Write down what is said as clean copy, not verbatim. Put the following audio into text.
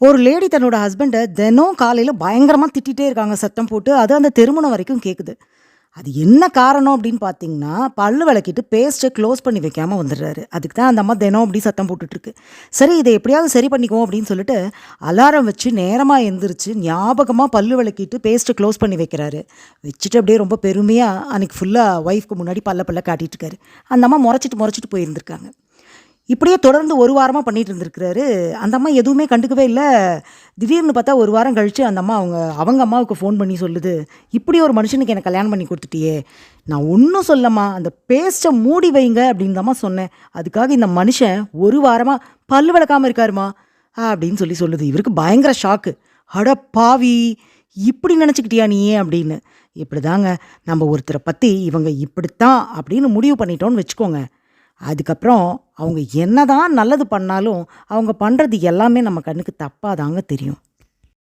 ஒரு லேடி தன்னோட ஹஸ்பண்ட தினம் காலையில பயங்கரமா திட்டிட்டே இருக்காங்க சத்தம் போட்டு. அது அந்த தெருமுனை வரைக்கும் கேக்குது. அது என்ன காரணம் அப்படின்னு பார்த்தீங்கன்னா, பல்லு விளக்கிட்டு பேஸ்ட்ட க்ளோஸ் பண்ணி வைக்காம வந்துடுறாரு. அதுக்கு தான் அந்த அம்மா தினம் அப்படி சத்தம் போட்டுட்ருக்கு. சரி இத எப்படியாவது சரி பண்ணிக்குவோம் அப்படின்னு சொல்லிட்டு, அலாரம் வச்சு நேரமா எந்திரிச்சு ஞாபகமா பல்லு விளக்கிட்டு பேஸ்ட்ட க்ளோஸ் பண்ணி வைக்கிறாரு. வச்சுட்டு அப்படியே ரொம்ப பெருமையா அன்னைக்கு ஃபுல்லா ஒய்ஃப்க்கு முன்னாடி பல்ல காட்டிட்டு இருக்காரு. அந்த அம்மா மொறச்சிட்டு மொறச்சிட்டு போயிருந்திருக்காங்க. இப்படியே தொடர்ந்து 1 வாரமா பண்ணிட்டு இருந்திருக்கிறாரு. அந்த அம்மா எதுவுமே கண்டுக்கவே இல்ல. திடீர்னு பார்த்தா 1 வாரம் கழிச்சு அந்த அம்மா அவங்க அம்மாவுக்கு ஃபோன் பண்ணி சொல்லுது, "இப்படி ஒரு மனுஷனுக்கு எனக்கு கல்யாணம் பண்ணி குடுத்துட்டியே! நான் ஒண்ணும் சொல்லம்மா. அந்த பேஸ்ட்ட மூடி வைங்க அப்படின்னு தாம்மா சொன்னேன். அதுக்காக இந்த மனுஷன் 1 வாரமா பல்லு விளக்காம இருக்காரும்மா" அப்படின்னு சொல்லுது. இவருக்கு பயங்கர ஷாக்கு. "அட பாவி! இப்படி நெனச்சுக்கிட்டியா நீ?" அப்படின்னு. இப்படிதாங்க நம்ம ஒருத்தர பத்தி இவங்க இப்படித்தான் அப்படின்னு முடிவு பண்ணிட்டோம்னு வச்சுக்கோங்க. அதுக்கப்புறம் அவங்க என்னதான் நல்லது பண்ணாலும், அவங்க பண்றது எல்லாமே நம்ம கண்ணுக்கு தப்பா தாங்க தெரியும்.